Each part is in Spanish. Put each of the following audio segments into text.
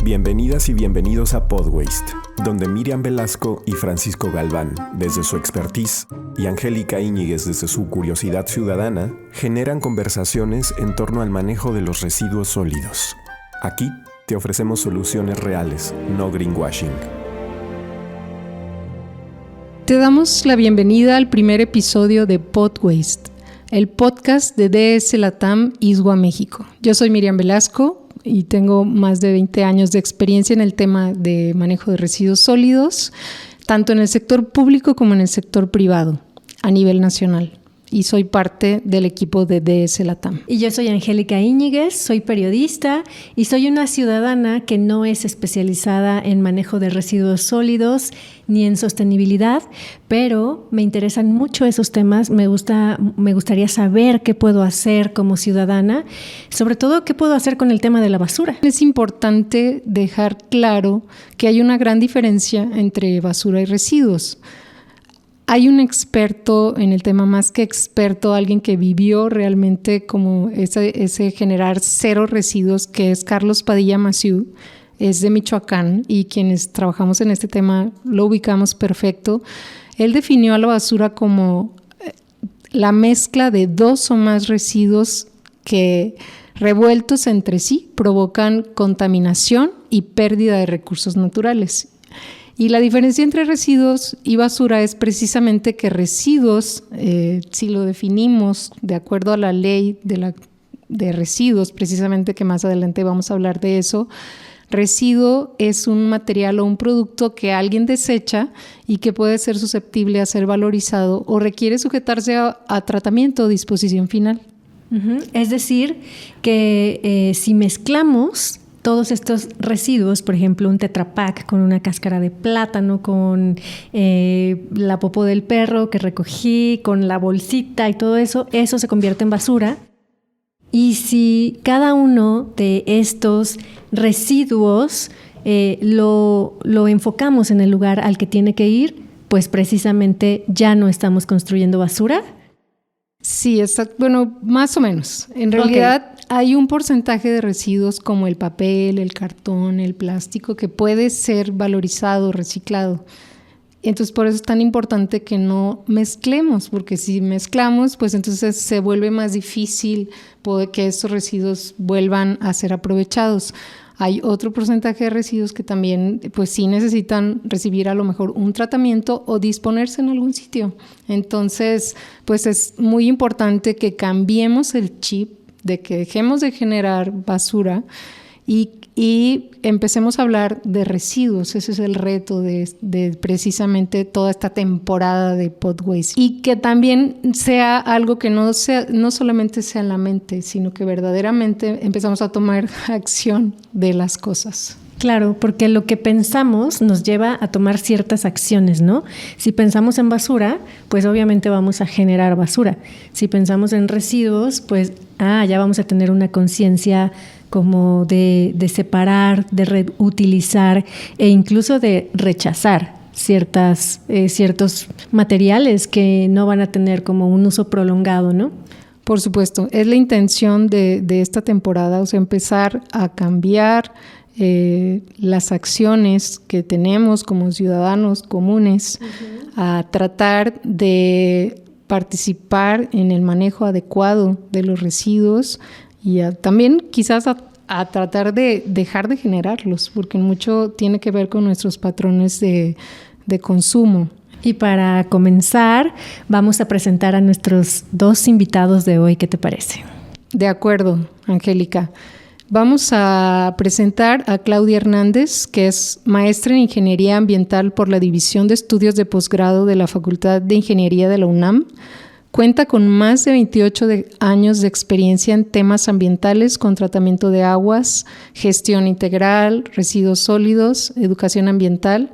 Bienvenidas y bienvenidos a Podwaste, donde Miriam Velasco y Francisco Galván, desde su expertise, y Angélica Íñiguez desde su curiosidad ciudadana, generan conversaciones en torno al manejo de los residuos sólidos. Aquí te ofrecemos soluciones reales, no greenwashing. Te damos la bienvenida al primer episodio de Podwaste, el podcast de DS Latam ISWA México. Yo soy Miriam Velasco y tengo más de 20 años de experiencia en el tema de manejo de residuos sólidos, tanto en el sector público como en el sector privado, a nivel nacional. Y soy parte del equipo de DS Latam. Y yo soy Angélica Íñiguez, soy periodista y soy una ciudadana que no es especializada en manejo de residuos sólidos ni en sostenibilidad, pero me interesan mucho esos temas. Me gustaría saber qué puedo hacer como ciudadana, sobre todo qué puedo hacer con el tema de la basura. Es importante dejar claro que hay una gran diferencia entre basura y residuos. Hay un experto en el tema, más que experto, alguien que vivió realmente como ese generar cero residuos, que es Carlos Padilla Massieu, es de Michoacán, y quienes trabajamos en este tema lo ubicamos perfecto. Él definió a la basura como la mezcla de dos o más residuos que, revueltos entre sí, provocan contaminación y pérdida de recursos naturales. Y la diferencia entre residuos y basura es precisamente que residuos, si lo definimos de acuerdo a la ley de residuos, precisamente que más adelante vamos a hablar de eso, residuo es un material o un producto que alguien desecha y que puede ser susceptible a ser valorizado o requiere sujetarse a tratamiento o disposición final. Uh-huh. Es decir, que si mezclamos todos estos residuos, por ejemplo, un Tetra Pak con una cáscara de plátano, con la popó del perro que recogí, con la bolsita y todo eso, eso se convierte en basura. Y si cada uno de estos residuos lo enfocamos en el lugar al que tiene que ir, pues precisamente ya no estamos construyendo basura. Sí, bueno, más o menos. En realidad hay un porcentaje de residuos como el papel, el cartón, el plástico que puede ser valorizado, reciclado. Entonces, por eso es tan importante que no mezclemos, porque si mezclamos, pues entonces se vuelve más difícil que estos residuos vuelvan a ser aprovechados. Hay otro porcentaje de residuos que también, pues sí necesitan recibir a lo mejor un tratamiento o disponerse en algún sitio. Entonces, pues es muy importante que cambiemos el chip, de que dejemos de generar basura y empecemos a hablar de residuos. Ese es el reto de precisamente toda esta temporada de Podwaste. Y que también sea algo que no solamente sea en la mente, sino que verdaderamente empezamos a tomar acción de las cosas. Claro, porque lo que pensamos nos lleva a tomar ciertas acciones, ¿no? Si pensamos en basura, pues obviamente vamos a generar basura. Si pensamos en residuos, pues ya vamos a tener una conciencia como de separar, de reutilizar e incluso de rechazar ciertos materiales que no van a tener como un uso prolongado, ¿no? Por supuesto, es la intención de esta temporada, o sea, empezar a cambiar las acciones que tenemos como ciudadanos comunes, uh-huh, a tratar de participar en el manejo adecuado de los residuos y también quizás a tratar de dejar de generarlos, porque mucho tiene que ver con nuestros patrones de consumo. Y para comenzar, vamos a presentar a nuestros dos invitados de hoy. ¿Qué te parece? De acuerdo, Angélica. Vamos a presentar a Claudia Hernández, que es maestra en Ingeniería Ambiental por la División de Estudios de Posgrado de la Facultad de Ingeniería de la UNAM. Cuenta con más de 28 años de experiencia en temas ambientales con tratamiento de aguas, gestión integral, residuos sólidos, educación ambiental,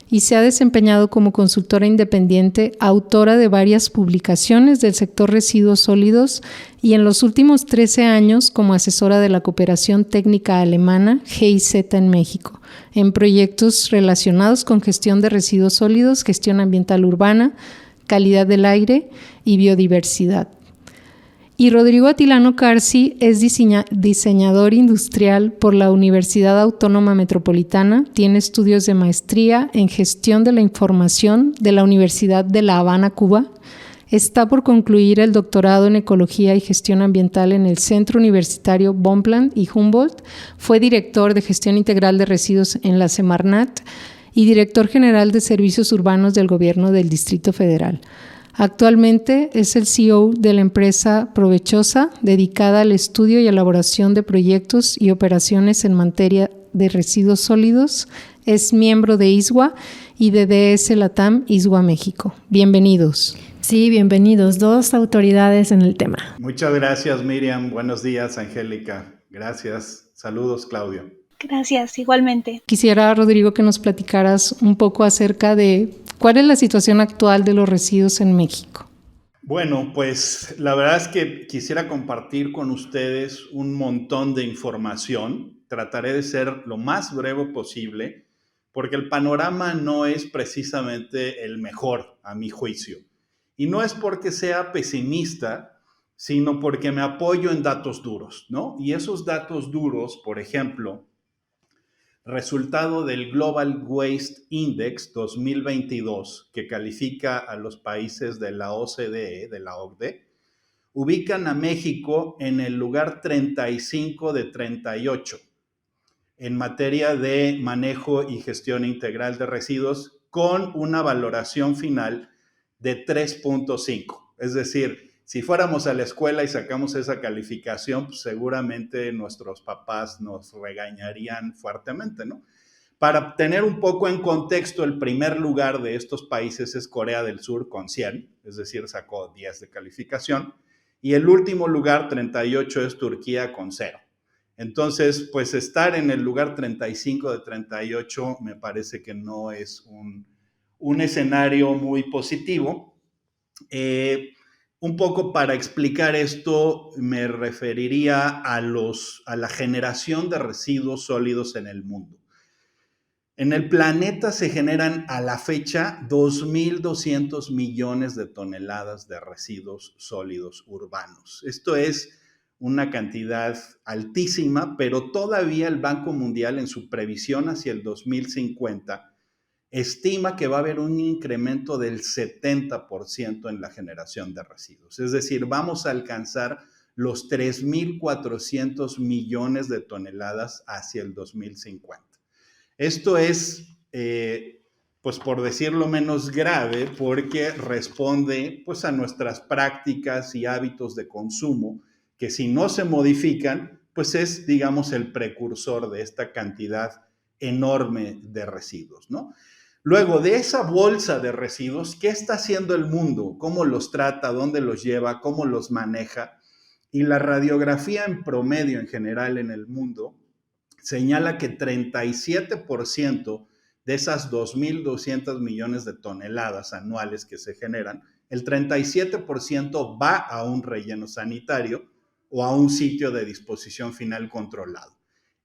y se ha desempeñado como consultora independiente, autora de varias publicaciones del sector residuos sólidos y en los últimos 13 años como asesora de la cooperación técnica alemana GIZ en México, en proyectos relacionados con gestión de residuos sólidos, gestión ambiental urbana, calidad del aire y biodiversidad. Y Rodrigo Atilano Carsi es diseñador industrial por la Universidad Autónoma Metropolitana, tiene estudios de maestría en gestión de la información de la Universidad de La Habana, Cuba. Está por concluir el doctorado en Ecología y Gestión Ambiental en el Centro Universitario Bonpland y Humboldt. Fue director de Gestión Integral de Residuos en la Semarnat y director general de Servicios Urbanos del Gobierno del Distrito Federal. Actualmente es el CEO de la empresa Provechosa, dedicada al estudio y elaboración de proyectos y operaciones en materia de residuos sólidos. Es miembro de ISWA y de DS Latam ISWA México. Bienvenidos. Sí, bienvenidos, 2 autoridades en el tema. Muchas gracias, Miriam. Buenos días, Angélica. Gracias. Saludos, Claudio. Gracias, igualmente. Quisiera, Rodrigo, que nos platicaras un poco acerca de cuál es la situación actual de los residuos en México. Bueno, pues la verdad es que quisiera compartir con ustedes un montón de información. Trataré de ser lo más breve posible porque el panorama no es precisamente el mejor, a mi juicio. Y no es porque sea pesimista, sino porque me apoyo en datos duros, ¿no? Y esos datos duros, por ejemplo, resultado del Global Waste Index 2022, que califica a los países de la OCDE, de la OCDE, ubican a México en el lugar 35 de 38 en materia de manejo y gestión integral de residuos, con una valoración final de 3.5. Es decir, si fuéramos a la escuela y sacamos esa calificación, pues seguramente nuestros papás nos regañarían fuertemente, ¿no? Para tener un poco en contexto, el primer lugar de estos países es Corea del Sur con 100, es decir, sacó 10 de calificación, y el último lugar, 38, es Turquía con 0. Entonces, pues estar en el lugar 35 de 38 me parece que no es un escenario muy positivo. Un poco para explicar esto, me referiría a la generación de residuos sólidos en el mundo. En el planeta se generan a la fecha 2.200 millones de toneladas de residuos sólidos urbanos. Esto es una cantidad altísima, pero todavía el Banco Mundial en su previsión hacia el 2050 estima que va a haber un incremento del 70% en la generación de residuos. Es decir, vamos a alcanzar los 3.400 millones de toneladas hacia el 2050. Esto es, pues por decirlo menos grave, porque responde pues, a nuestras prácticas y hábitos de consumo, que si no se modifican, pues es, digamos, el precursor de esta cantidad enorme de residuos, ¿no? Luego de esa bolsa de residuos, ¿qué está haciendo el mundo? ¿Cómo los trata? ¿Dónde los lleva? ¿Cómo los maneja? Y la radiografía en promedio en general en el mundo señala que 37% de esas 2.200 millones de toneladas anuales que se generan, el 37% va a un relleno sanitario o a un sitio de disposición final controlado.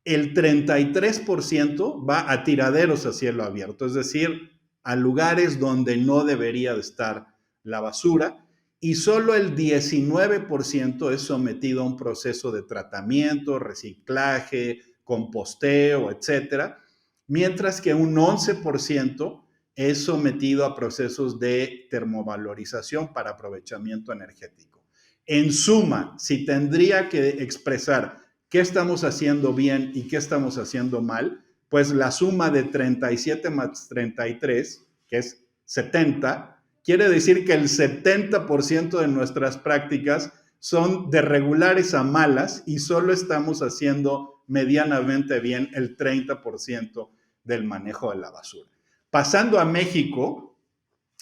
El 33% va a tiraderos a cielo abierto, es decir, a lugares donde no debería de estar la basura, y solo el 19% es sometido a un proceso de tratamiento, reciclaje, composteo, etcétera, mientras que un 11% es sometido a procesos de termovalorización para aprovechamiento energético. En suma, si tendría que expresar qué estamos haciendo bien y qué estamos haciendo mal, pues la suma de 37 más 33, que es 70, quiere decir que el 70% de nuestras prácticas son de regulares a malas y solo estamos haciendo medianamente bien el 30% del manejo de la basura. Pasando a México,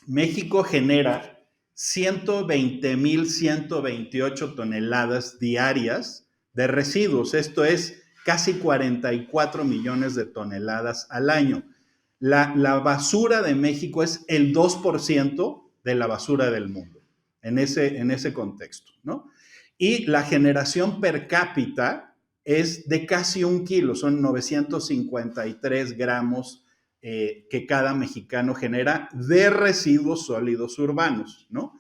México genera 120.128 toneladas diarias de residuos. Esto es casi 44 millones de toneladas al año. La basura de México es el 2% de la basura del mundo, en ese contexto, ¿no? Y la generación per cápita es de casi 1 kilo, son 953 gramos que cada mexicano genera de residuos sólidos urbanos, ¿no?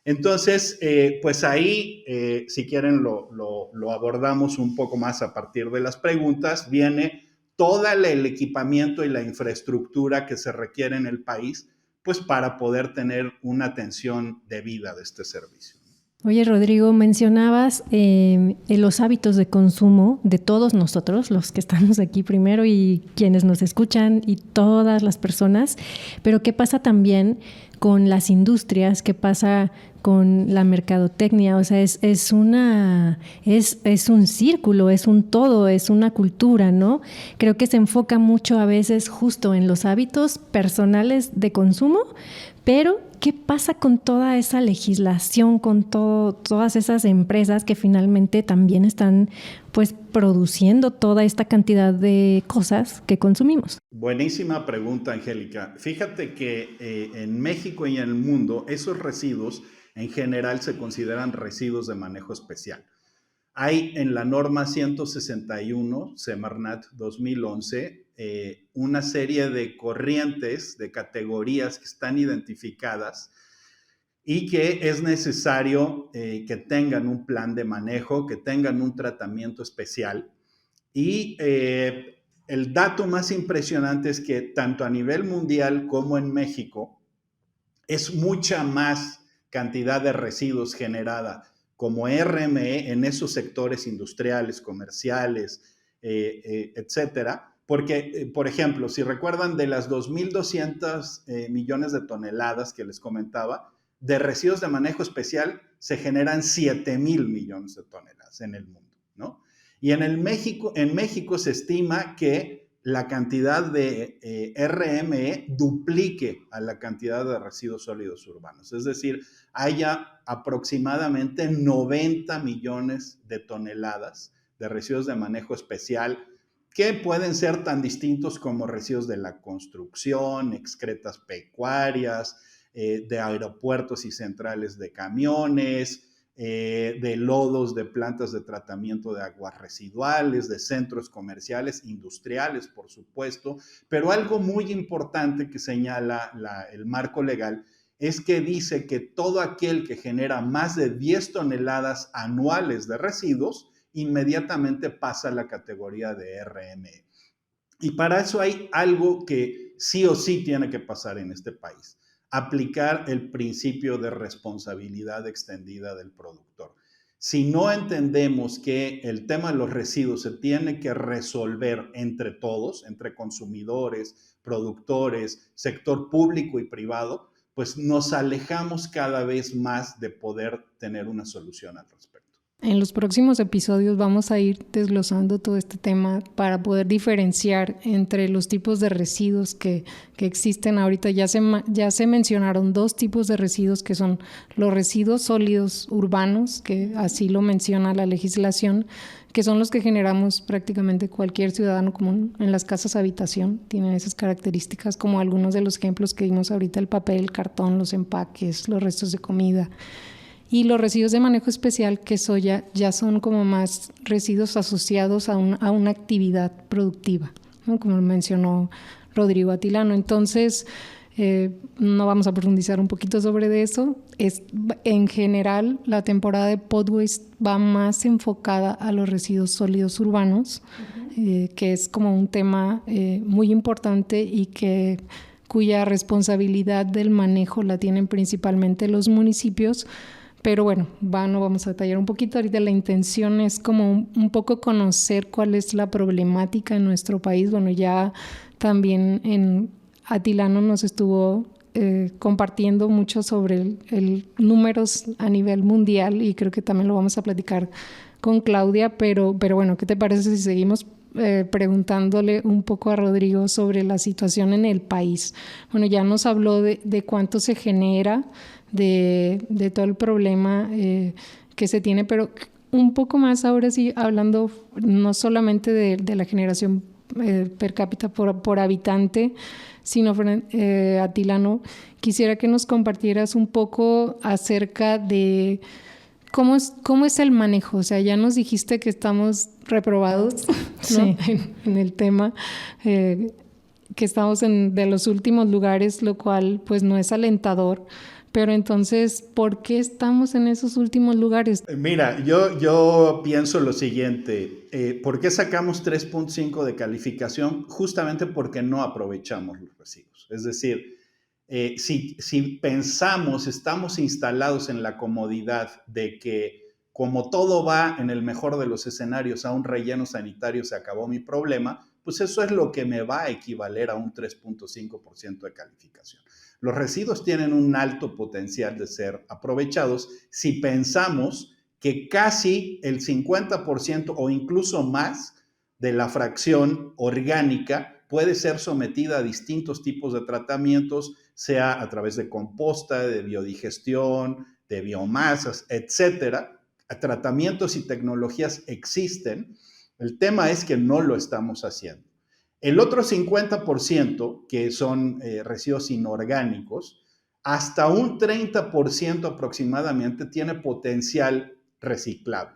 Entonces, pues ahí, si quieren, lo abordamos un poco más a partir de las preguntas. Viene todo el equipamiento y la infraestructura que se requiere en el país, pues para poder tener una atención debida de este servicio. Oye, Rodrigo, mencionabas los hábitos de consumo de todos nosotros, los que estamos aquí primero y quienes nos escuchan y todas las personas, pero ¿qué pasa también con las industrias? ¿Qué pasa con la mercadotecnia? O sea, es un círculo, es un todo, es una cultura, ¿no? Creo que se enfoca mucho a veces justo en los hábitos personales de consumo, pero ¿qué pasa con toda esa legislación, con todas esas empresas que finalmente también están pues produciendo toda esta cantidad de cosas que consumimos? Buenísima pregunta, Angélica. Fíjate que en México y en el mundo esos residuos en general se consideran residuos de manejo especial. Hay en la norma 161, Semarnat 2011, una serie de corrientes, de categorías que están identificadas y que es necesario que tengan un plan de manejo, que tengan un tratamiento especial. Y el dato más impresionante es que tanto a nivel mundial como en México es mucha más cantidad de residuos generada como RME en esos sectores industriales, comerciales, etcétera. Porque, por ejemplo, si recuerdan de las 2.200 millones de toneladas que les comentaba, de residuos de manejo especial se generan 7.000 millones de toneladas en el mundo, ¿no? Y en México se estima que la cantidad de RME duplique a la cantidad de residuos sólidos urbanos. Es decir, haya aproximadamente 90 millones de toneladas de residuos de manejo especial que pueden ser tan distintos como residuos de la construcción, excretas pecuarias, de aeropuertos y centrales de camiones, de lodos de plantas de tratamiento de aguas residuales, de centros comerciales, industriales, por supuesto. Pero algo muy importante que señala el marco legal es que dice que todo aquel que genera más de 10 toneladas anuales de residuos inmediatamente pasa a la categoría de RME. Y para eso hay algo que sí o sí tiene que pasar en este país: aplicar el principio de responsabilidad extendida del productor. Si no entendemos que el tema de los residuos se tiene que resolver entre todos, entre consumidores, productores, sector público y privado, pues nos alejamos cada vez más de poder tener una solución al respecto. En los próximos episodios vamos a ir desglosando todo este tema para poder diferenciar entre los tipos de residuos que existen ahorita. Ya se mencionaron dos tipos de residuos, que son los residuos sólidos urbanos, que así lo menciona la legislación, que son los que generamos prácticamente cualquier ciudadano común en las casas habitación. Tienen esas características, como algunos de los ejemplos que vimos ahorita: el papel, el cartón, los empaques, los restos de comida. Y los residuos de manejo especial, que eso ya son como más residuos asociados a una actividad productiva, ¿no? Como mencionó Rodrigo Atilano. Entonces, no vamos a profundizar un poquito sobre eso. En general, la temporada de Podwaste va más enfocada a los residuos sólidos urbanos, que es como un tema muy importante y cuya responsabilidad del manejo la tienen principalmente los municipios. Pero bueno, no vamos a detallar un poquito. Ahorita la intención es como un poco conocer cuál es la problemática en nuestro país. Bueno, ya también en Atilano nos estuvo compartiendo mucho sobre el números a nivel mundial, y creo que también lo vamos a platicar con Claudia. Pero bueno, ¿qué te parece si seguimos preguntándole un poco a Rodrigo sobre la situación en el país? Bueno, ya nos habló de cuánto se genera, de todo el problema que se tiene, pero un poco más ahora sí, hablando no solamente de la generación per cápita por habitante, sino Atilano, quisiera que nos compartieras un poco acerca de cómo es el manejo. O sea, ya nos dijiste que estamos reprobados, ¿no? Sí. en el tema, que estamos de los últimos lugares, lo cual pues no es alentador. Pero entonces, ¿por qué estamos en esos últimos lugares? Mira, yo pienso lo siguiente, ¿por qué sacamos 3.5 de calificación? Justamente porque no aprovechamos los residuos. Es decir, si pensamos, estamos instalados en la comodidad de que como todo va en el mejor de los escenarios a un relleno sanitario, se acabó mi problema, pues eso es lo que me va a equivaler a un 3.5% de calificación. Los residuos tienen un alto potencial de ser aprovechados si pensamos que casi el 50% o incluso más de la fracción orgánica puede ser sometida a distintos tipos de tratamientos, sea a través de composta, de biodigestión, de biomasas, etcétera. Tratamientos y tecnologías existen. El tema es que no lo estamos haciendo. El otro 50%, que son residuos inorgánicos, hasta un 30% aproximadamente tiene potencial reciclable.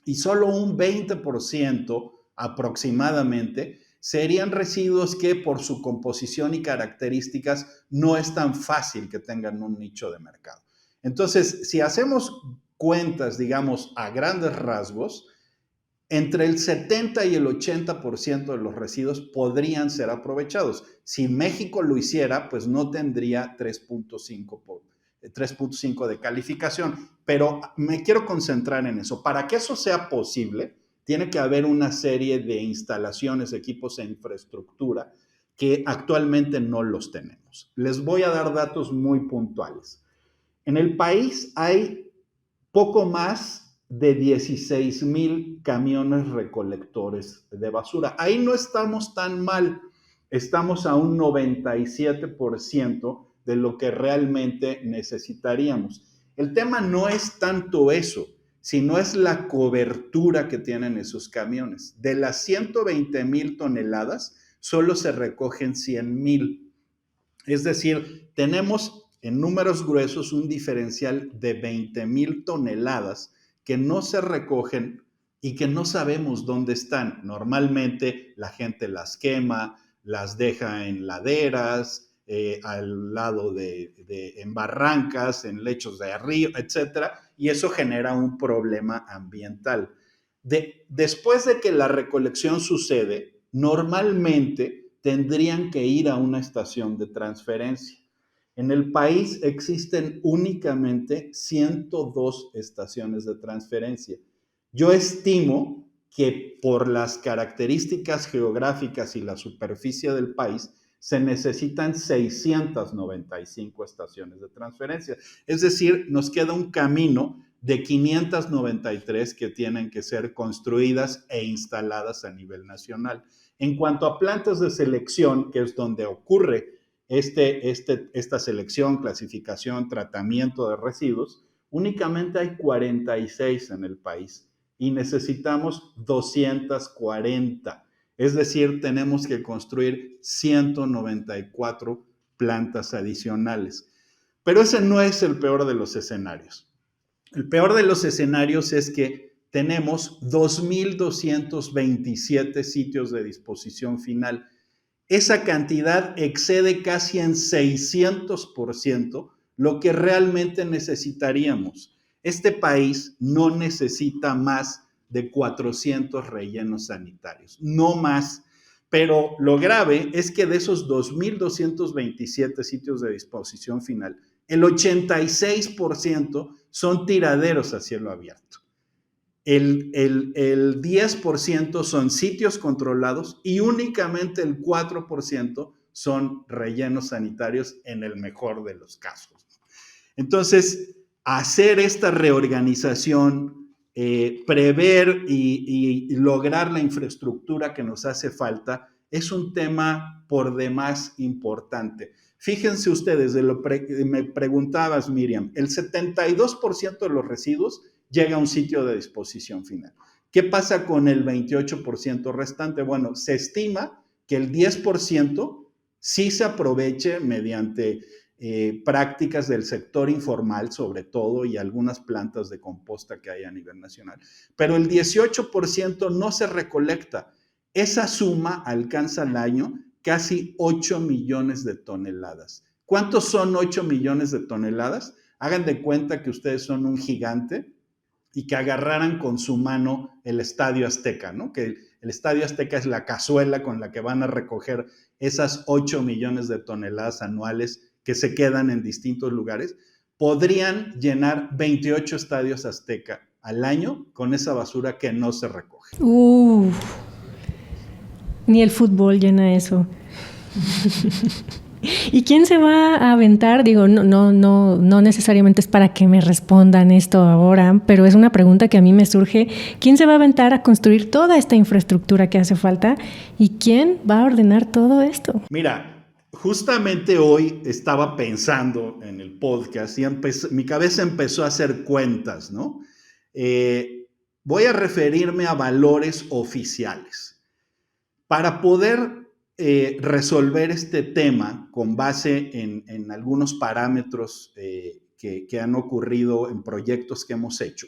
Y solo un 20% aproximadamente serían residuos que por su composición y características no es tan fácil que tengan un nicho de mercado. Entonces, si hacemos cuentas, digamos, a grandes rasgos, entre el 70 y el 80% de los residuos podrían ser aprovechados. Si México lo hiciera, pues no tendría 3.5 de calificación. Pero me quiero concentrar en eso. Para que eso sea posible, tiene que haber una serie de instalaciones, equipos e infraestructura que actualmente no los tenemos. Les voy a dar datos muy puntuales. En el país hay poco más de 16,000 camiones recolectores de basura. Ahí no estamos tan mal, estamos a un 97% de lo que realmente necesitaríamos. El tema no es tanto eso, sino es la cobertura que tienen esos camiones. De las 120,000 toneladas, solo se recogen 100,000. Es decir, tenemos en números gruesos un diferencial de 20,000 toneladas que no se recogen y que no sabemos dónde están. Normalmente la gente las quema, las deja en laderas, al lado en barrancas, en lechos de río, etcétera, y eso genera un problema ambiental. Después de que la recolección sucede, normalmente tendrían que ir a una estación de transferencia. En el país existen únicamente 102 estaciones de transferencia. Yo estimo que por las características geográficas y la superficie del país, se necesitan 695 estaciones de transferencia. Es decir, nos queda un camino de 593 que tienen que ser construidas e instaladas a nivel nacional. En cuanto a plantas de selección, que es donde ocurre esta selección, clasificación, tratamiento de residuos, únicamente hay 46 en el país y necesitamos 240. Es decir, tenemos que construir 194 plantas adicionales. Pero ese no es el peor de los escenarios. El peor de los escenarios es que tenemos 2,227 sitios de disposición final. Esa cantidad excede casi en 600% lo que realmente necesitaríamos. Este país no necesita más de 400 rellenos sanitarios, no más. Pero lo grave es que de esos 2,227 sitios de disposición final, el 86% son tiraderos a cielo abierto. El 10% son sitios controlados y únicamente el 4% son rellenos sanitarios en el mejor de los casos. Entonces, hacer esta reorganización, prever y lograr la infraestructura que nos hace falta es un tema por demás importante. Fíjense ustedes, me preguntabas, Miriam, el 72% de los residuos llega a un sitio de disposición final. ¿Qué pasa con el 28% restante? Bueno, se estima que el 10% sí se aproveche mediante prácticas del sector informal, sobre todo, y algunas plantas de composta que hay a nivel nacional. Pero el 18% no se recolecta. Esa suma alcanza al año casi 8 millones de toneladas. ¿Cuántos son 8 millones de toneladas? Hagan de cuenta que ustedes son un gigante y que agarraran con su mano el Estadio Azteca, ¿no? Que el Estadio Azteca es la cazuela con la que van a recoger esas 8 millones de toneladas anuales que se quedan en distintos lugares. Podrían llenar 28 estadios Azteca al año con esa basura que no se recoge. Ni el fútbol llena eso. ¿Y quién se va a aventar? Digo, no necesariamente es para que me respondan esto ahora, pero es una pregunta que a mí me surge. ¿Quién se va a aventar a construir toda esta infraestructura que hace falta? ¿Y quién va a ordenar todo esto? Mira, justamente hoy estaba pensando en el podcast y mi cabeza empezó a hacer cuentas, ¿no? Voy a referirme a valores oficiales. Para poder resolver este tema con base en algunos parámetros que han ocurrido en proyectos que hemos hecho,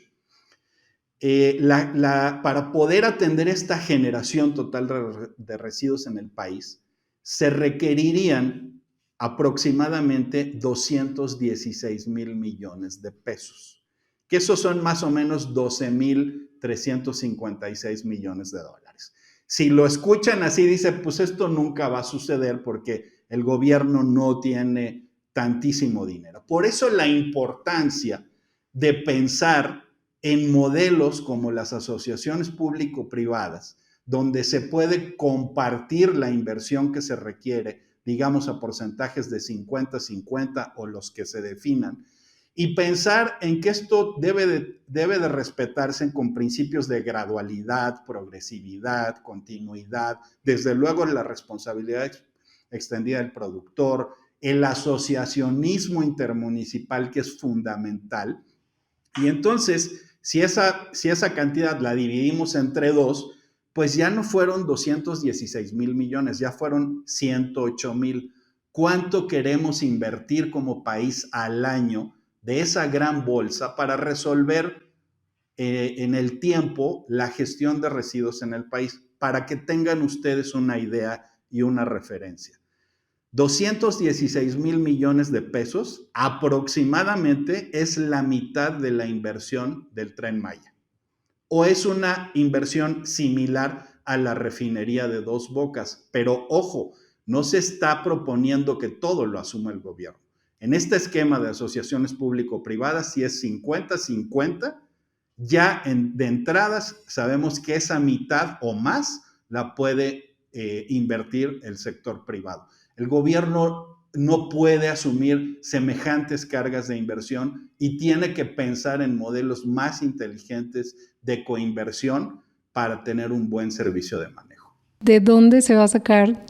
para poder atender esta generación total de residuos en el país, se requerirían aproximadamente 216,000 millones de pesos, que esos son más o menos 12,356 millones de dólares. Si lo escuchan así, dice, pues esto nunca va a suceder porque el gobierno no tiene tantísimo dinero. Por eso la importancia de pensar en modelos como las asociaciones público-privadas, donde se puede compartir la inversión que se requiere, digamos a porcentajes de 50-50 o los que se definan, y pensar en que esto debe de respetarse con principios de gradualidad, progresividad, continuidad, desde luego la responsabilidad extendida del productor, el asociacionismo intermunicipal que es fundamental. Y entonces, si esa cantidad la dividimos entre dos, pues ya no fueron 216,000 millones, ya fueron 108,000. ¿Cuánto queremos invertir como país al año de esa gran bolsa para resolver en el tiempo la gestión de residuos en el país? Para que tengan ustedes una idea y una referencia. 216,000 millones de pesos aproximadamente es la mitad de la inversión del Tren Maya. O es una inversión similar a la refinería de Dos Bocas. Pero ojo, no se está proponiendo que todo lo asuma el gobierno. En este esquema de asociaciones público-privadas, si es 50-50, ya de entradas sabemos que esa mitad o más la puede invertir el sector privado. El gobierno no puede asumir semejantes cargas de inversión y tiene que pensar en modelos más inteligentes de coinversión para tener un buen servicio de manejo. ¿De dónde se va a sacar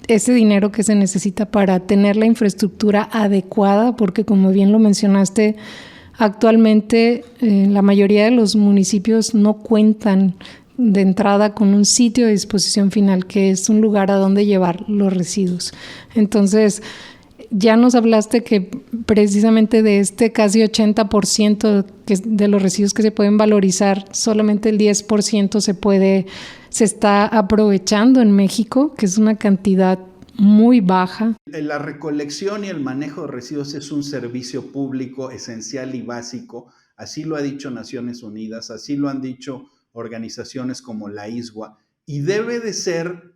ese dinero que se necesita para tener la infraestructura adecuada? Porque como bien lo mencionaste, actualmente la mayoría de los municipios no cuentan de entrada con un sitio de disposición final, que es un lugar a donde llevar los residuos. Entonces, ya nos hablaste que precisamente de este casi 80% de los residuos que se pueden valorizar, solamente el 10% se está aprovechando en México, que es una cantidad muy baja. La recolección y el manejo de residuos es un servicio público esencial y básico. Así lo ha dicho Naciones Unidas, así lo han dicho organizaciones como la ISWA, y debe de ser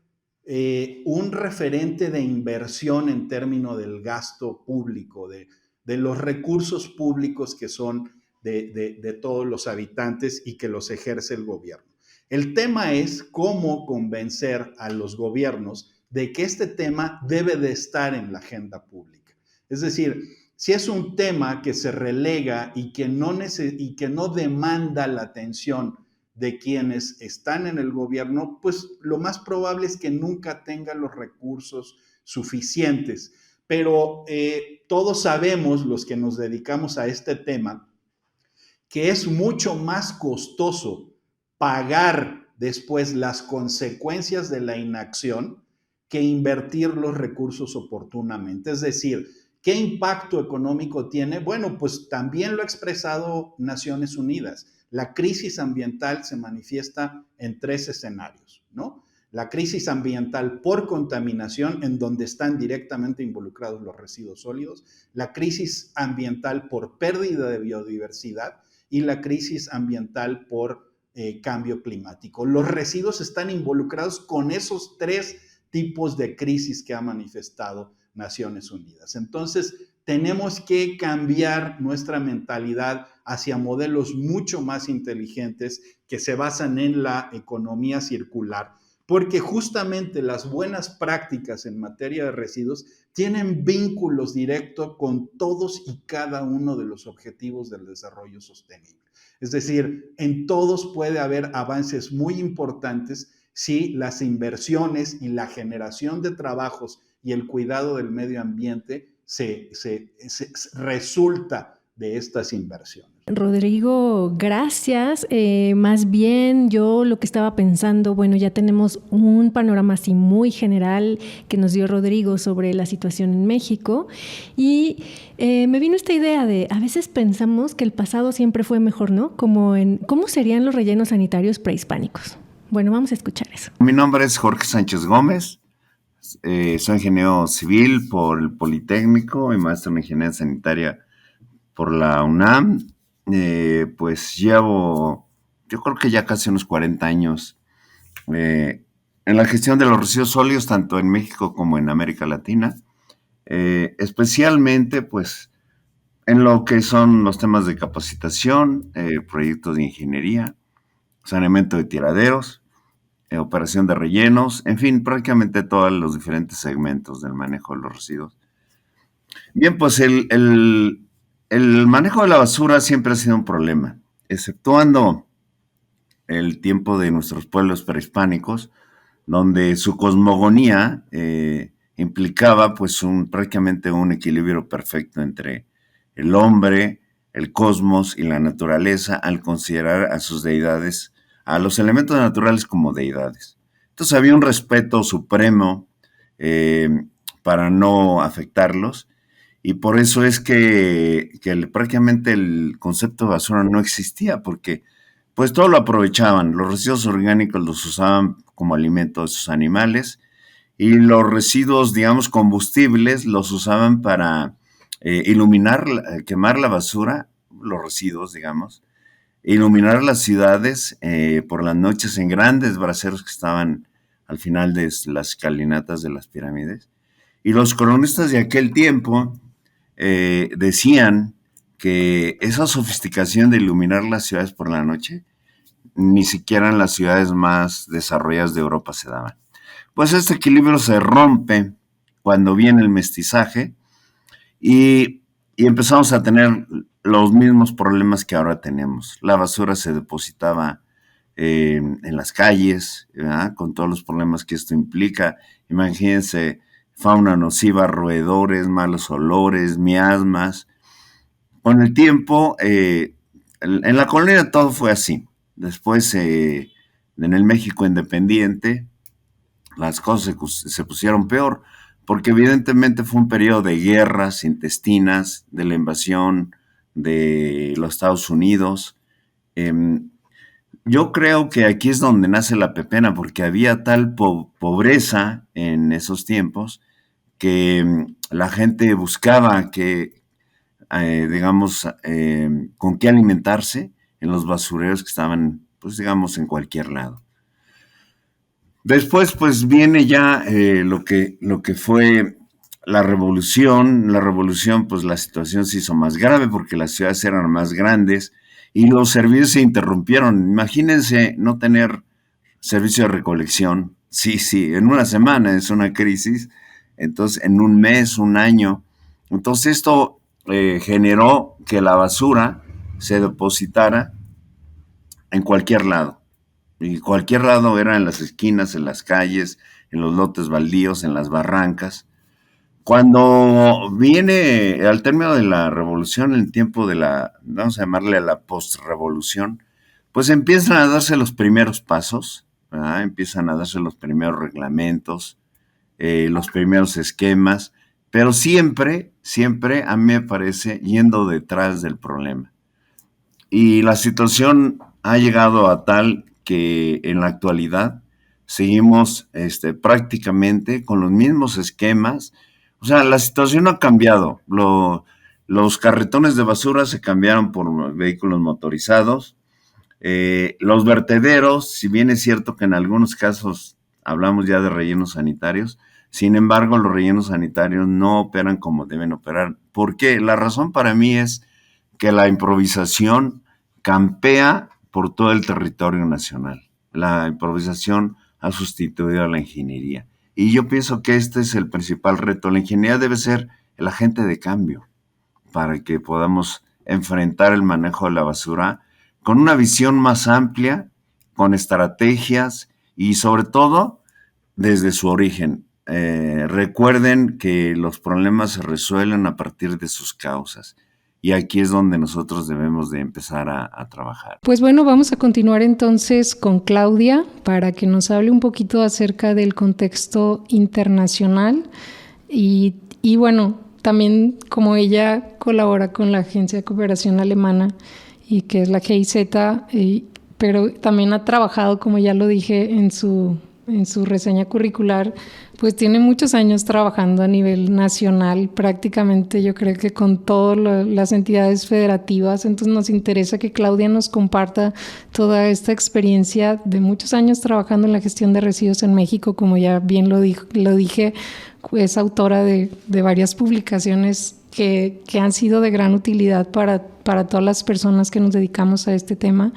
un referente de inversión en términos del gasto público, de los recursos públicos que son de todos los habitantes y que los ejerce el gobierno. El tema es cómo convencer a los gobiernos de que este tema debe de estar en la agenda pública. Es decir, si es un tema que se relega y que no demanda la atención de quienes están en el gobierno, pues lo más probable es que nunca tenga los recursos suficientes. Pero todos sabemos, los que nos dedicamos a este tema, que es mucho más costoso pagar después las consecuencias de la inacción que invertir los recursos oportunamente. Es decir, ¿qué impacto económico tiene? Bueno, pues también lo ha expresado Naciones Unidas. La crisis ambiental se manifiesta en 3 escenarios, ¿no? la crisis ambiental por contaminación, en donde están directamente involucrados los residuos sólidos, la crisis ambiental por pérdida de biodiversidad y la crisis ambiental por cambio climático. Los residuos están involucrados con esos 3 tipos de crisis que ha manifestado Naciones Unidas. Entonces, tenemos que cambiar nuestra mentalidad hacia modelos mucho más inteligentes que se basan en la economía circular, porque justamente las buenas prácticas en materia de residuos tienen vínculos directos con todos y cada uno de los objetivos del desarrollo sostenible. Es decir, en todos puede haber avances muy importantes si las inversiones y la generación de trabajos y el cuidado del medio ambiente se resulta de estas inversiones. Rodrigo, gracias. Más bien yo lo que estaba pensando, bueno, ya tenemos un panorama así muy general que nos dio Rodrigo sobre la situación en México y me vino esta idea de, a veces pensamos que el pasado siempre fue mejor, ¿no? Como en, ¿cómo serían los rellenos sanitarios prehispánicos? Bueno, vamos a escuchar eso. Mi nombre es Jorge Sánchez Gómez, soy ingeniero civil por el Politécnico y maestro en ingeniería sanitaria por la UNAM. Pues llevo, yo creo que ya casi unos 40 años en la gestión de los residuos sólidos, tanto en México como en América Latina, especialmente pues en lo que son los temas de capacitación, proyectos de ingeniería, saneamiento de tiraderos, operación de rellenos, en fin, prácticamente todos los diferentes segmentos del manejo de los residuos. Bien, pues el manejo de la basura siempre ha sido un problema, exceptuando el tiempo de nuestros pueblos prehispánicos, donde su cosmogonía implicaba pues prácticamente un equilibrio perfecto entre el hombre, el cosmos y la naturaleza, al considerar a sus deidades, a los elementos naturales como deidades. Entonces había un respeto supremo para no afectarlos, y por eso es que prácticamente el concepto de basura no existía, porque pues todo lo aprovechaban. Los residuos orgánicos los usaban como alimento de sus animales, y los residuos, digamos, combustibles los usaban para iluminar, quemar la basura, los residuos, digamos, iluminar las ciudades por las noches en grandes braseros que estaban al final de las escalinatas de las pirámides. Y los cronistas de aquel tiempo decían que esa sofisticación de iluminar las ciudades por la noche ni siquiera en las ciudades más desarrolladas de Europa se daban. Pues este equilibrio se rompe cuando viene el mestizaje y empezamos a tener los mismos problemas que ahora tenemos. La basura se depositaba en las calles, ¿verdad? Con todos los problemas que esto implica. Imagínense, fauna nociva, roedores, malos olores, miasmas. Con el tiempo, en la colonia todo fue así. Después, en el México independiente, las cosas se pusieron peor, porque evidentemente fue un periodo de guerras intestinas, de la invasión de los Estados Unidos. Yo creo que aquí es donde nace la pepena, porque había tal pobreza en esos tiempos que la gente buscaba digamos, con qué alimentarse en los basureros que estaban, pues digamos, en cualquier lado. Después, pues viene ya lo que fue la revolución. La revolución, pues la situación se hizo más grave porque las ciudades eran más grandes y los servicios se interrumpieron. Imagínense no tener servicio de recolección. Sí, en una semana es una crisis. Entonces, en un mes, un año. Entonces, esto generó que la basura se depositara en cualquier lado. Y cualquier lado era en las esquinas, en las calles, en los lotes baldíos, en las barrancas. Cuando viene al término de la revolución, en el tiempo de vamos a llamarle la post-revolución, pues empiezan a darse los primeros pasos, ¿verdad? Empiezan a darse los primeros reglamentos, los primeros esquemas, pero siempre a mí me parece yendo detrás del problema. Y la situación ha llegado a tal que en la actualidad, seguimos prácticamente con los mismos esquemas. O sea, la situación no ha cambiado. Los carretones de basura se cambiaron por vehículos motorizados. Los vertederos, si bien es cierto que en algunos casos hablamos ya de rellenos sanitarios, sin embargo, los rellenos sanitarios no operan como deben operar. ¿Por qué? La razón para mí es que la improvisación campea por todo el territorio nacional. La improvisación ha sustituido a la ingeniería. Y yo pienso que este es el principal reto. La ingeniería debe ser el agente de cambio para que podamos enfrentar el manejo de la basura con una visión más amplia, con estrategias y sobre todo desde su origen. Recuerden que los problemas se resuelven a partir de sus causas. Y aquí es donde nosotros debemos de empezar a trabajar. Pues bueno, vamos a continuar entonces con Claudia para que nos hable un poquito acerca del contexto internacional y bueno, también como ella colabora con la Agencia de Cooperación Alemana y que es la GIZ, pero también ha trabajado, como ya lo dije en su reseña curricular, pues tiene muchos años trabajando a nivel nacional, prácticamente yo creo que con todas las entidades federativas. Entonces nos interesa que Claudia nos comparta toda esta experiencia de muchos años trabajando en la gestión de residuos en México. Como ya bien lo dije, es autora de varias publicaciones que han sido de gran utilidad para todas las personas que nos dedicamos a este tema,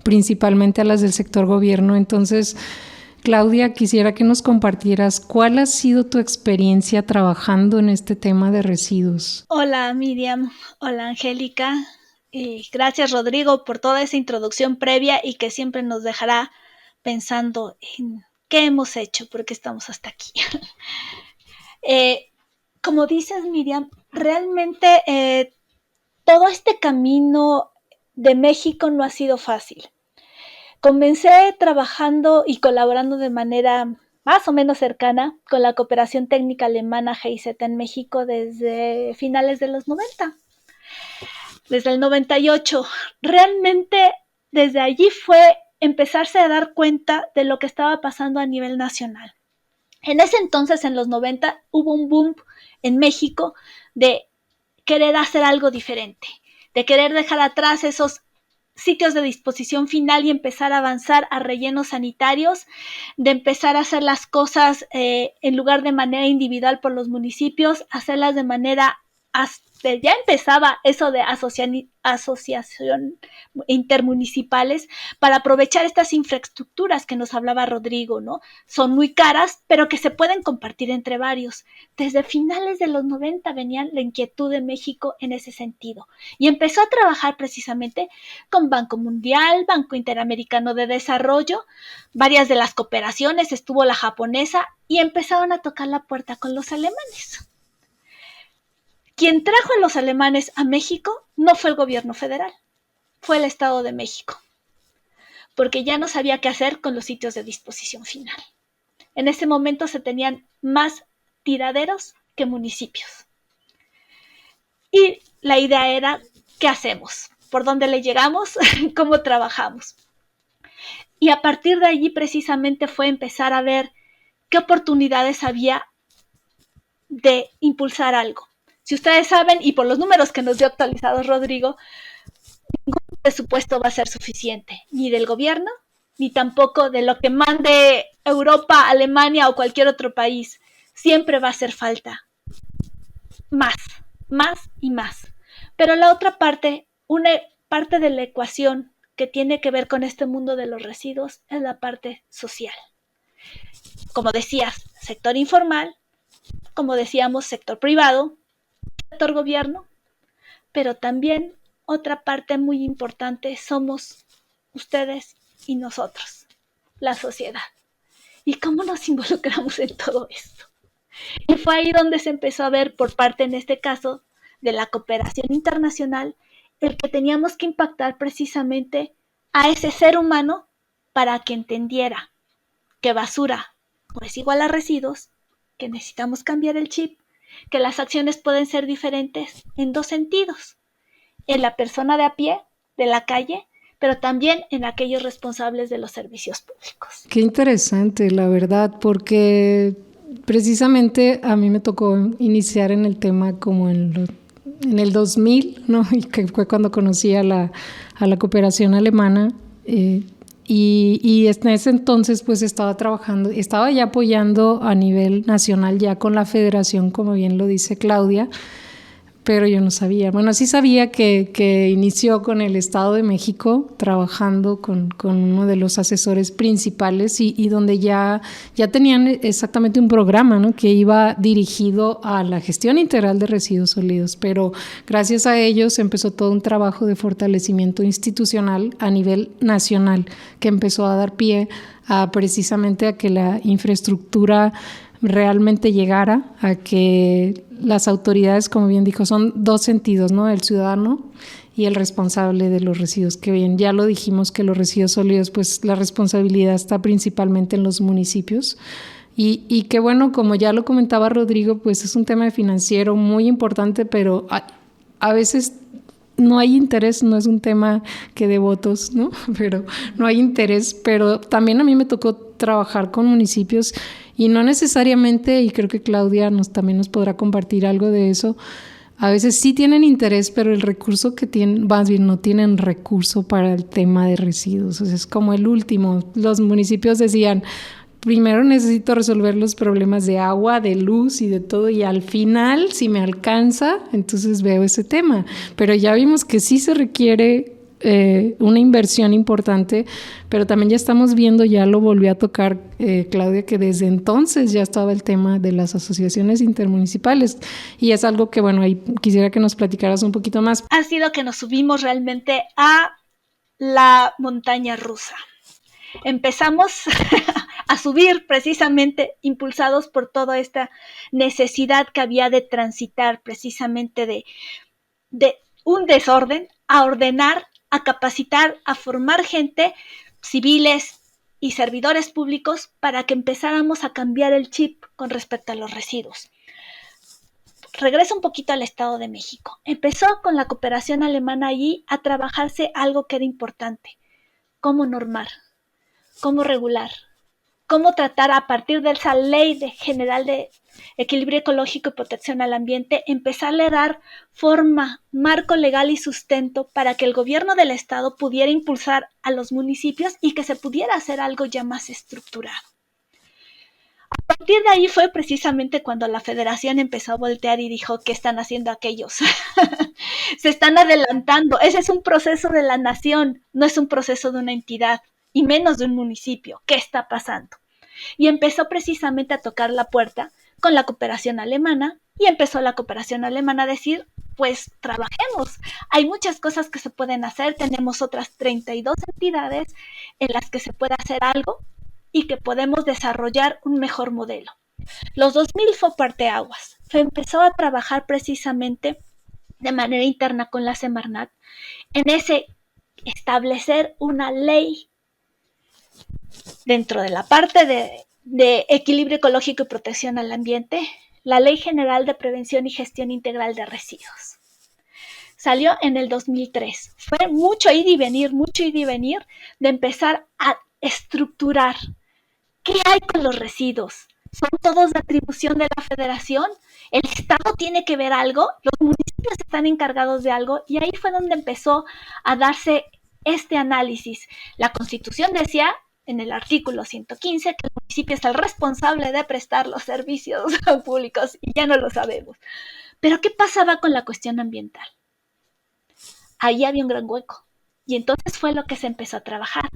principalmente a las del sector gobierno. Entonces, Claudia, quisiera que nos compartieras cuál ha sido tu experiencia trabajando en este tema de residuos. Hola Miriam, hola Angélica, y gracias Rodrigo por toda esa introducción previa y que siempre nos dejará pensando en qué hemos hecho, por qué estamos hasta aquí. Como dices Miriam, realmente todo este camino de México no ha sido fácil. Comencé trabajando y colaborando de manera más o menos cercana con la cooperación técnica alemana GIZ en México desde finales de los 90, desde el 98. Realmente desde allí fue empezarse a dar cuenta de lo que estaba pasando a nivel nacional. En ese entonces, en los 90, hubo un boom en México de querer hacer algo diferente, de querer dejar atrás esos sitios de disposición final y empezar a avanzar a rellenos sanitarios, de empezar a hacer las cosas en lugar de manera individual por los municipios, hacerlas de manera, ya empezaba eso de asociación intermunicipales para aprovechar estas infraestructuras que nos hablaba Rodrigo, ¿no? Son muy caras, pero que se pueden compartir entre varios. Desde finales de los 90 venía la inquietud de México en ese sentido y empezó a trabajar precisamente con Banco Mundial, Banco Interamericano de Desarrollo, varias de las cooperaciones, estuvo la japonesa y empezaron a tocar la puerta con los alemanes. Quien trajo a los alemanes a México no fue el gobierno federal, fue el Estado de México, porque ya no sabía qué hacer con los sitios de disposición final. En ese momento se tenían más tiraderos que municipios. Y la idea era, ¿qué hacemos? ¿Por dónde le llegamos? ¿Cómo trabajamos? Y a partir de allí precisamente fue empezar a ver qué oportunidades había de impulsar algo. Si ustedes saben, y por los números que nos dio actualizados Rodrigo, ningún presupuesto va a ser suficiente, ni del gobierno, ni tampoco de lo que mande Europa, Alemania o cualquier otro país. Siempre va a hacer falta más y más. Pero la otra parte, una parte de la ecuación que tiene que ver con este mundo de los residuos es la parte social. Como decías, sector informal, como decíamos, sector privado, sector gobierno, pero también otra parte muy importante somos ustedes y nosotros, la sociedad. ¿Y cómo nos involucramos en todo esto? Y fue ahí donde se empezó a ver por parte, en este caso, de la cooperación internacional, el que teníamos que impactar precisamente a ese ser humano para que entendiera que basura no es igual a residuos, que necesitamos cambiar el chip, que las acciones pueden ser diferentes en dos sentidos. En la persona de a pie, de la calle, pero también en aquellos responsables de los servicios públicos. Qué interesante, la verdad, porque precisamente a mí me tocó iniciar en el tema como en el 2000, ¿no? Y que fue cuando conocí a la cooperación alemana. Y en ese entonces pues estaba ya apoyando a nivel nacional ya con la federación, como bien lo dice Claudia, pero yo no sabía. Bueno, sí sabía que inició con el Estado de México, trabajando con uno de los asesores principales y donde ya tenían exactamente un programa, ¿no? Que iba dirigido a la gestión integral de residuos sólidos, pero gracias a ellos empezó todo un trabajo de fortalecimiento institucional a nivel nacional que empezó a dar pie a precisamente a que la infraestructura realmente llegara, a que las autoridades, como bien dijo, son dos sentidos, ¿no? El ciudadano y el responsable de los residuos, que bien, ya lo dijimos que los residuos sólidos, pues la responsabilidad está principalmente en los municipios y que bueno, como ya lo comentaba Rodrigo, pues es un tema financiero muy importante, pero a veces no hay interés, no es un tema que de votos, ¿no? Pero no hay interés, pero también a mí me tocó trabajar con municipios y no necesariamente, y creo que Claudia también nos podrá compartir algo de eso, a veces sí tienen interés, pero el recurso que tienen, más bien no tienen recurso para el tema de residuos. O sea, es como el último. Los municipios decían, primero necesito resolver los problemas de agua, de luz y de todo, y al final, si me alcanza, entonces veo ese tema. Pero ya vimos que sí se requiere una inversión importante, pero también ya estamos viendo, ya lo volvió a tocar Claudia, que desde entonces ya estaba el tema de las asociaciones intermunicipales, y es algo que, bueno, ahí quisiera que nos platicaras un poquito más. Ha sido que nos subimos realmente a la montaña rusa. Empezamos a subir precisamente impulsados por toda esta necesidad que había de transitar precisamente de un desorden a ordenar, a capacitar, a formar gente, civiles y servidores públicos para que empezáramos a cambiar el chip con respecto a los residuos. Regreso un poquito al Estado de México. Empezó con la cooperación alemana allí a trabajarse algo que era importante: cómo normar, cómo regular, cómo tratar a partir de esa ley general de equilibrio ecológico y protección al ambiente, empezarle a dar forma, marco legal y sustento para que el gobierno del estado pudiera impulsar a los municipios y que se pudiera hacer algo ya más estructurado. A partir de ahí fue precisamente cuando la federación empezó a voltear y dijo, ¿qué están haciendo aquellos? Se están adelantando. Ese es un proceso de la nación, no es un proceso de una entidad, y menos de un municipio. ¿Qué está pasando? Y empezó precisamente a tocar la puerta con la cooperación alemana, y empezó la cooperación alemana a decir, pues trabajemos, hay muchas cosas que se pueden hacer, tenemos otras 32 entidades en las que se puede hacer algo y que podemos desarrollar un mejor modelo. Los 2000 fue parteaguas, se empezó a trabajar precisamente de manera interna con la Semarnat en ese establecer una ley dentro de la parte de equilibrio ecológico y protección al ambiente, la Ley General de Prevención y Gestión Integral de Residuos. Salió en el 2003. Fue mucho ir y venir de empezar a estructurar qué hay con los residuos. ¿Son todos de atribución de la federación? ¿El Estado tiene que ver algo? ¿Los municipios están encargados de algo? Y ahí fue donde empezó a darse este análisis. La Constitución decía en el artículo 115 que el municipio es el responsable de prestar los servicios públicos, y ya no lo sabemos. Pero ¿qué pasaba con la cuestión ambiental? Ahí había un gran hueco, y entonces fue lo que se empezó a trabajar.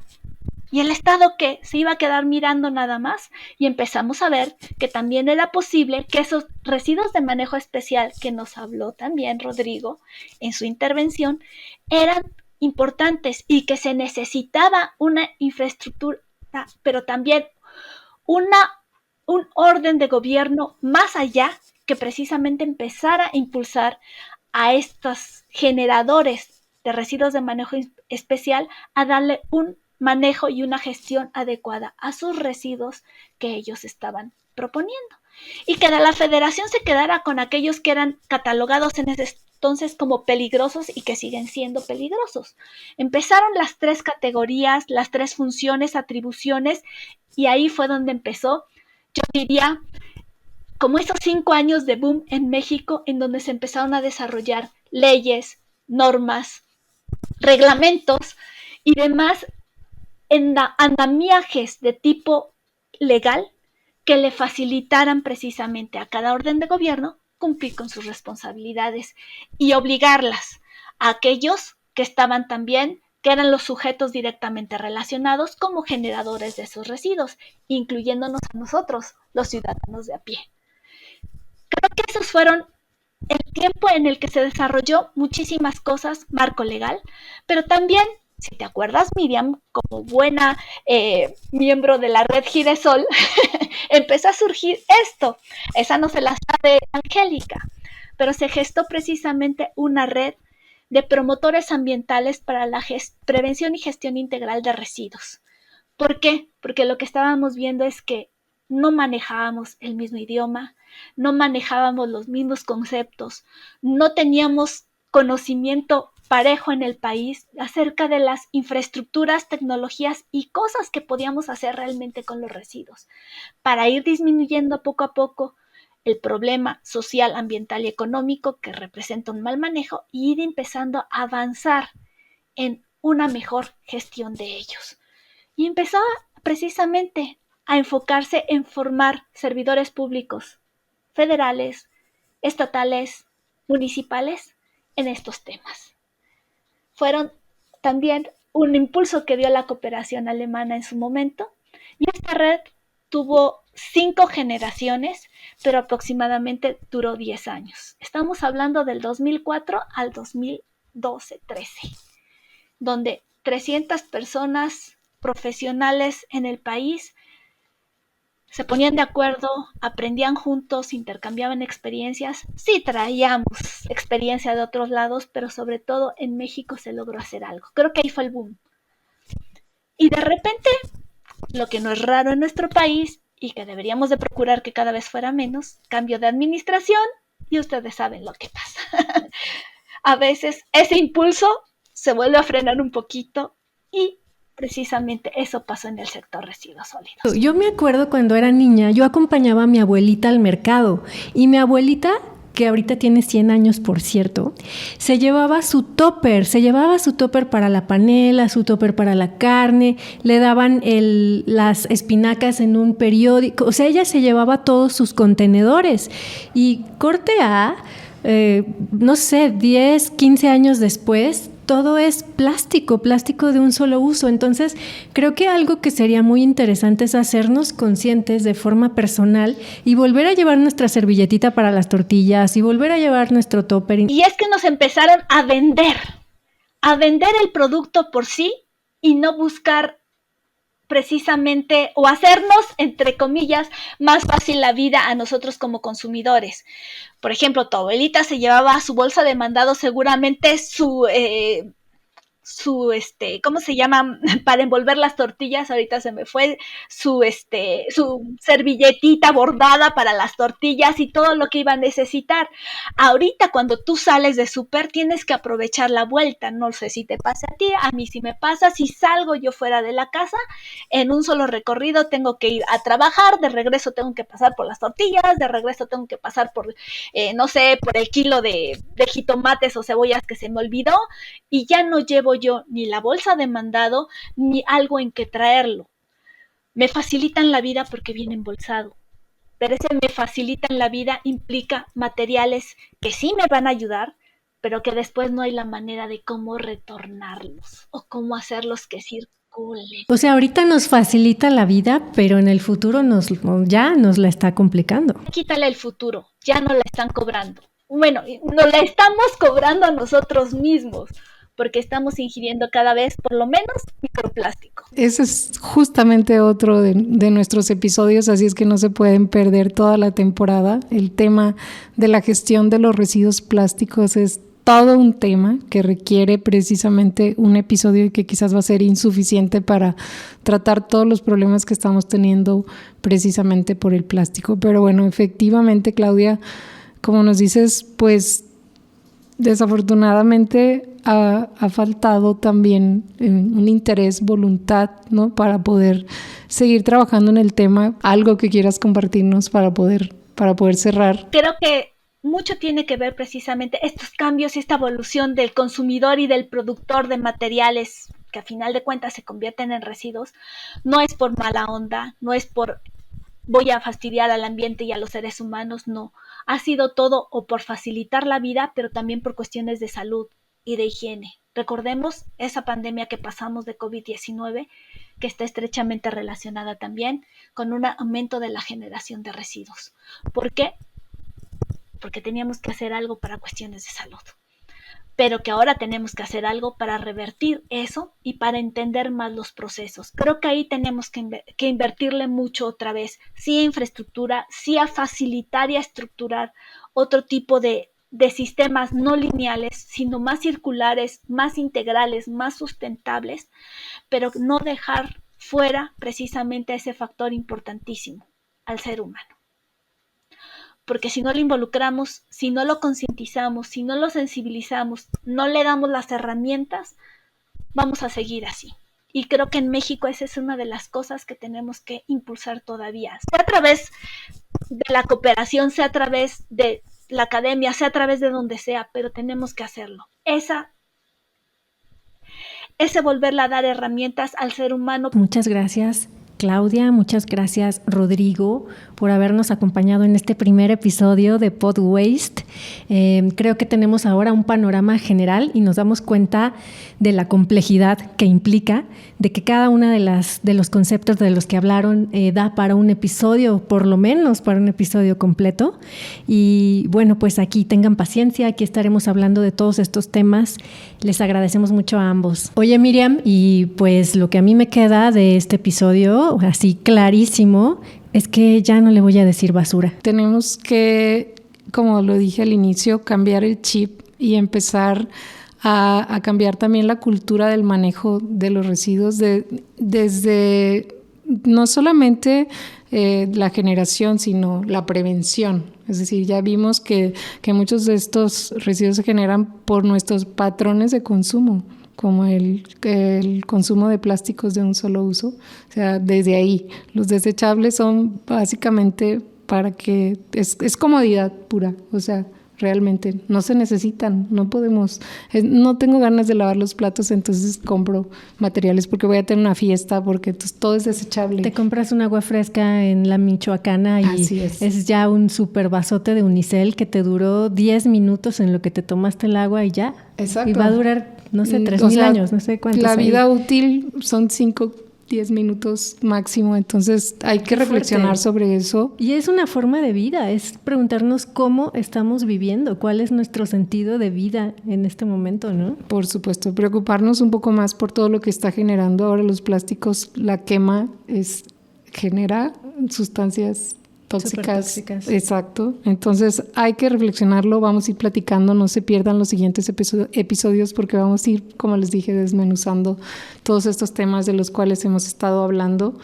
¿Y el Estado qué? ¿Se iba a quedar mirando nada más? Y empezamos a ver que también era posible que esos residuos de manejo especial, que nos habló también Rodrigo en su intervención, eran importantes y que se necesitaba una infraestructura, pero también un orden de gobierno más allá, que precisamente empezara a impulsar a estos generadores de residuos de manejo especial a darle un manejo y una gestión adecuada a sus residuos que ellos estaban proponiendo. Y que la federación se quedara con aquellos que eran catalogados en ese entonces como peligrosos y que siguen siendo peligrosos. Empezaron las 3 categorías, las 3 funciones, atribuciones, y ahí fue donde empezó, yo diría, como esos 5 años de boom en México, en donde se empezaron a desarrollar leyes, normas, reglamentos y demás andamiajes de tipo legal que le facilitaran precisamente a cada orden de gobierno cumplir con sus responsabilidades y obligarlas a aquellos que estaban también, que eran los sujetos directamente relacionados como generadores de esos residuos, incluyéndonos a nosotros, los ciudadanos de a pie. Creo que esos fueron el tiempo en el que se desarrolló muchísimas cosas, marco legal, pero también, si te acuerdas, Miriam, como buena miembro de la red Giresol, empezó a surgir esto. Esa no se la sabe Angélica, pero se gestó precisamente una red de promotores ambientales para la prevención y gestión integral de residuos. ¿Por qué? Porque lo que estábamos viendo es que no manejábamos el mismo idioma, no manejábamos los mismos conceptos, no teníamos conocimiento parejo en el país acerca de las infraestructuras, tecnologías y cosas que podíamos hacer realmente con los residuos para ir disminuyendo poco a poco el problema social, ambiental y económico que representa un mal manejo y ir empezando a avanzar en una mejor gestión de ellos. Y empezó precisamente a enfocarse en formar servidores públicos federales, estatales, municipales en estos temas. Fueron también un impulso que dio la cooperación alemana en su momento, y esta red tuvo 5 generaciones, pero aproximadamente duró 10 años. Estamos hablando del 2004 al 2012-13, donde 300 personas profesionales en el país se ponían de acuerdo, aprendían juntos, intercambiaban experiencias. Sí traíamos experiencia de otros lados, pero sobre todo en México se logró hacer algo. Creo que ahí fue el boom. Y de repente, lo que no es raro en nuestro país y que deberíamos de procurar que cada vez fuera menos, cambio de administración y ustedes saben lo que pasa. A veces ese impulso se vuelve a frenar un poquito y precisamente eso pasó en el sector residuos sólidos. Yo me acuerdo cuando era niña, yo acompañaba a mi abuelita al mercado y mi abuelita, que ahorita tiene 100 años, por cierto, se llevaba su topper para la panela, su topper para la carne, le daban las espinacas en un periódico, o sea, ella se llevaba todos sus contenedores y corte A, no sé, 10, 15 años después, todo es plástico de un solo uso. Entonces, creo que algo que sería muy interesante es hacernos conscientes de forma personal y volver a llevar nuestra servilletita para las tortillas y volver a llevar nuestro topper. Y es que nos empezaron a vender el producto por sí y no buscar precisamente o hacernos, entre comillas, más fácil la vida a nosotros como consumidores. Por ejemplo, tu abuelita se llevaba su bolsa de mandado, seguramente su ¿cómo se llama? Para envolver las tortillas, ahorita se me fue, su servilletita bordada para las tortillas y todo lo que iba a necesitar. Ahorita cuando tú sales de súper tienes que aprovechar la vuelta, no sé si te pasa a ti, a mí sí me pasa, si salgo yo fuera de la casa, en un solo recorrido tengo que ir a trabajar, de regreso tengo que pasar por las tortillas, de regreso tengo que pasar por, no sé, por el kilo de jitomates o cebollas que se me olvidó, y ya no llevo yo ni la bolsa de mandado ni algo en que traerlo. Me facilitan la vida porque viene embolsado, pero ese me facilitan la vida implica materiales que sí me van a ayudar, pero que después no hay la manera de cómo retornarlos o cómo hacerlos que circulen. O sea, ahorita nos facilita la vida, pero en el futuro ya nos la está complicando. Quítale el futuro, ya no la están cobrando. Bueno, nos la estamos cobrando a nosotros mismos, porque estamos ingiriendo cada vez, por lo menos, microplástico. Ese es justamente otro de nuestros episodios, así es que no se pueden perder toda la temporada. El tema de la gestión de los residuos plásticos es todo un tema que requiere precisamente un episodio y que quizás va a ser insuficiente para tratar todos los problemas que estamos teniendo precisamente por el plástico. Pero bueno, efectivamente, Claudia, como nos dices, pues desafortunadamente ha faltado también un interés, voluntad, ¿no? Para poder seguir trabajando en el tema. Algo que quieras compartirnos para poder cerrar. Creo que mucho tiene que ver precisamente estos cambios y esta evolución del consumidor y del productor de materiales que a final de cuentas se convierten en residuos. No es por mala onda, no es por voy a fastidiar al ambiente y a los seres humanos, no. Ha sido todo o por facilitar la vida, pero también por cuestiones de salud y de higiene. Recordemos esa pandemia que pasamos de COVID-19, que está estrechamente relacionada también con un aumento de la generación de residuos. ¿Por qué? Porque teníamos que hacer algo para cuestiones de salud, pero que ahora tenemos que hacer algo para revertir eso y para entender más los procesos. Creo que ahí tenemos que invertirle mucho otra vez, sí a infraestructura, sí a facilitar y a estructurar otro tipo de sistemas no lineales, sino más circulares, más integrales, más sustentables, pero no dejar fuera precisamente ese factor importantísimo, al ser humano. Porque si no lo involucramos, si no lo concientizamos, si no lo sensibilizamos, no le damos las herramientas, vamos a seguir así. Y creo que en México esa es una de las cosas que tenemos que impulsar todavía, sea a través de la cooperación, sea a través de la academia, sea a través de donde sea, pero tenemos que hacerlo. Ese volverle a dar herramientas al ser humano. Muchas gracias, Claudia, muchas gracias, Rodrigo, por habernos acompañado en este primer episodio de Pod Waste. Creo que tenemos ahora un panorama general y nos damos cuenta de la complejidad que implica, de que cada una de los conceptos de los que hablaron da para un episodio, por lo menos para un episodio completo. Y bueno, pues aquí tengan paciencia, aquí estaremos hablando de todos estos temas. Les agradecemos mucho a ambos. Oye, Miriam, y pues lo que a mí me queda de este episodio, así clarísimo, es que ya no le voy a decir basura. Tenemos que, como lo dije al inicio, cambiar el chip y empezar a cambiar también la cultura del manejo de los residuos desde no solamente la generación, sino la prevención. Es decir, ya vimos que muchos de estos residuos se generan por nuestros patrones de consumo, como el consumo de plásticos de un solo uso. O sea, desde ahí, los desechables son básicamente para que es comodidad pura, o sea, realmente no se necesitan, no podemos, no tengo ganas de lavar los platos, entonces compro materiales porque voy a tener una fiesta, porque todo es desechable. Te compras un agua fresca en la Michoacana y es ya un super vasote de unicel que te duró 10 minutos en lo que te tomaste el agua y ya. Exacto. Y va a durar, no sé, 3,000 años, no sé cuántos. La vida útil son 5-10 minutos máximo, entonces hay que reflexionar sobre eso. Y es una forma de vida, es preguntarnos cómo estamos viviendo, cuál es nuestro sentido de vida en este momento, ¿no? Por supuesto, preocuparnos un poco más por todo lo que está generando ahora los plásticos. La quema genera sustancias tóxicas. Exacto. Entonces hay que reflexionarlo, vamos a ir platicando, no se pierdan los siguientes episodios porque vamos a ir, como les dije, desmenuzando todos estos temas de los cuales hemos estado hablando,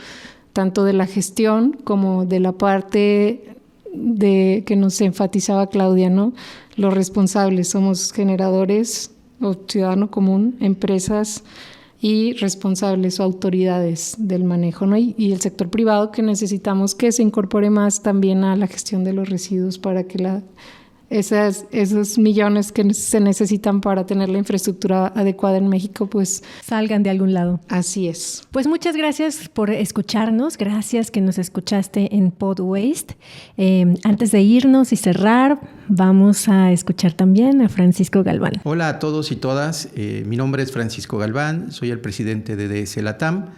tanto de la gestión como de la parte de que nos enfatizaba Claudia, ¿no? Los responsables, somos generadores o ciudadano común, empresas y responsables o autoridades del manejo, ¿no? Y el sector privado, que necesitamos que se incorpore más también a la gestión de los residuos para que esos millones que se necesitan para tener la infraestructura adecuada en México, pues salgan de algún lado. Así es. Pues muchas gracias por escucharnos, gracias que nos escuchaste en Pod Waste. Antes de irnos y cerrar, vamos a escuchar también a Francisco Galván. Hola a todos y todas, mi nombre es Francisco Galván, soy el presidente de DS Latam.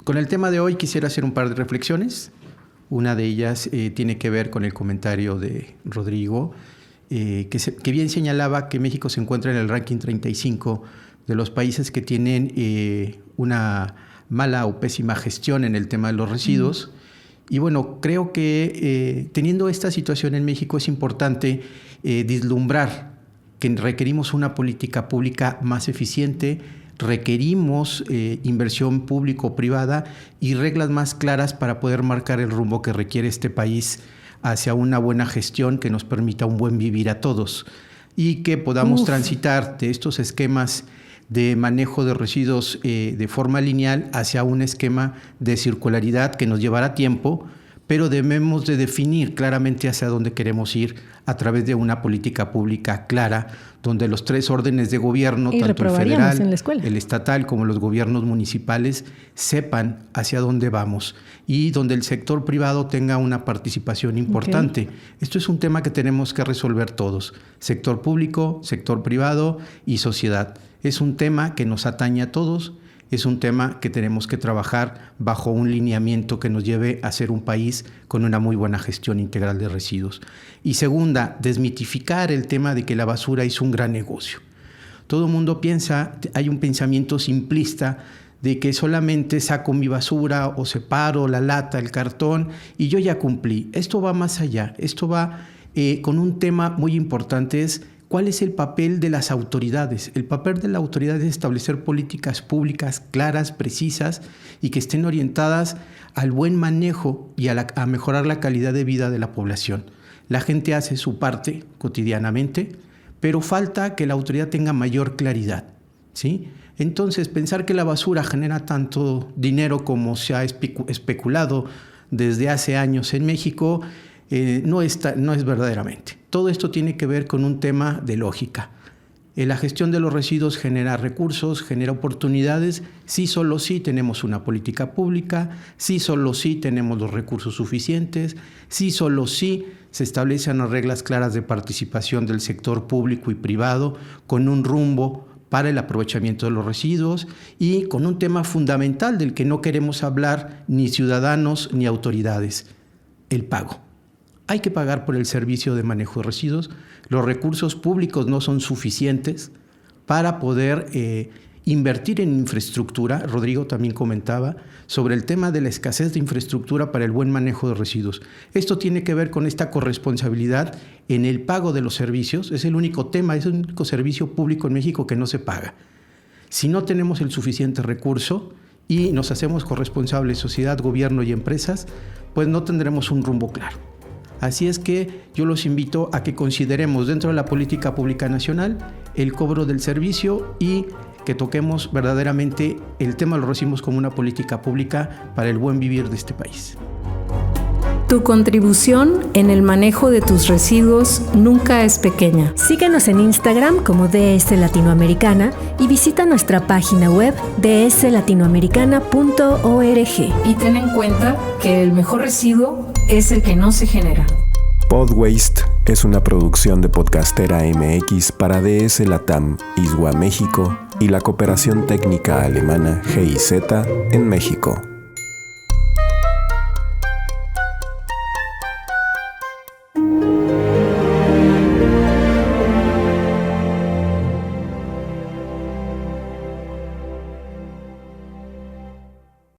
Con el tema de hoy quisiera hacer un par de reflexiones. Una de ellas tiene que ver con el comentario de Rodrigo, que bien señalaba que México se encuentra en el ranking 35 de los países que tienen una mala o pésima gestión en el tema de los residuos. Y bueno, creo que teniendo esta situación en México es importante vislumbrar que requerimos una política pública más eficiente, requerimos inversión público-privada y reglas más claras para poder marcar el rumbo que requiere este país hacia una buena gestión que nos permita un buen vivir a todos. y que podamos transitar de estos esquemas de manejo de residuos de forma lineal hacia un esquema de circularidad que nos llevará tiempo, pero debemos de definir claramente hacia dónde queremos ir a través de una política pública clara, donde los 3 órdenes de gobierno, tanto el federal, el estatal como los gobiernos municipales, sepan hacia dónde vamos y donde el sector privado tenga una participación importante. Esto es un tema que tenemos que resolver todos, sector público, sector privado y sociedad. Es un tema que nos atañe a todos. Es un tema que tenemos que trabajar bajo un lineamiento que nos lleve a ser un país con una muy buena gestión integral de residuos. Y segunda, desmitificar el tema de que la basura es un gran negocio. Todo el mundo piensa, hay un pensamiento simplista de que solamente saco mi basura o separo la lata, el cartón y yo ya cumplí. Esto va más allá. Esto va con un tema muy importante, es ¿cuál es el papel de las autoridades? El papel de la autoridad es establecer políticas públicas claras, precisas y que estén orientadas al buen manejo y a mejorar la calidad de vida de la población. La gente hace su parte cotidianamente, pero falta que la autoridad tenga mayor claridad, ¿sí? Entonces, pensar que la basura genera tanto dinero como se ha especulado desde hace años en México no es verdaderamente. Todo esto tiene que ver con un tema de lógica. La gestión de los residuos genera recursos, genera oportunidades, sí, solo sí tenemos una política pública, sí, solo sí tenemos los recursos suficientes, sí, solo sí se establecen las reglas claras de participación del sector público y privado con un rumbo para el aprovechamiento de los residuos y con un tema fundamental del que no queremos hablar ni ciudadanos ni autoridades, el pago. Hay que pagar por el servicio de manejo de residuos. Los recursos públicos no son suficientes para poder invertir en infraestructura. Rodrigo también comentaba sobre el tema de la escasez de infraestructura para el buen manejo de residuos. Esto tiene que ver con esta corresponsabilidad en el pago de los servicios. Es el único tema, es el único servicio público en México que no se paga. Si no tenemos el suficiente recurso y nos hacemos corresponsables sociedad, gobierno y empresas, pues no tendremos un rumbo claro. Así es que yo los invito a que consideremos dentro de la política pública nacional el cobro del servicio y que toquemos verdaderamente el tema de los residuos como una política pública para el buen vivir de este país. Tu contribución en el manejo de tus residuos nunca es pequeña. Síguenos en Instagram como DS Latinoamericana y visita nuestra página web dslatinoamericana.org. Y ten en cuenta que el mejor residuo es el que no se genera. Podwaste es una producción de Podcastera MX para DS Latam, ISWA México y la cooperación técnica alemana GIZ en México.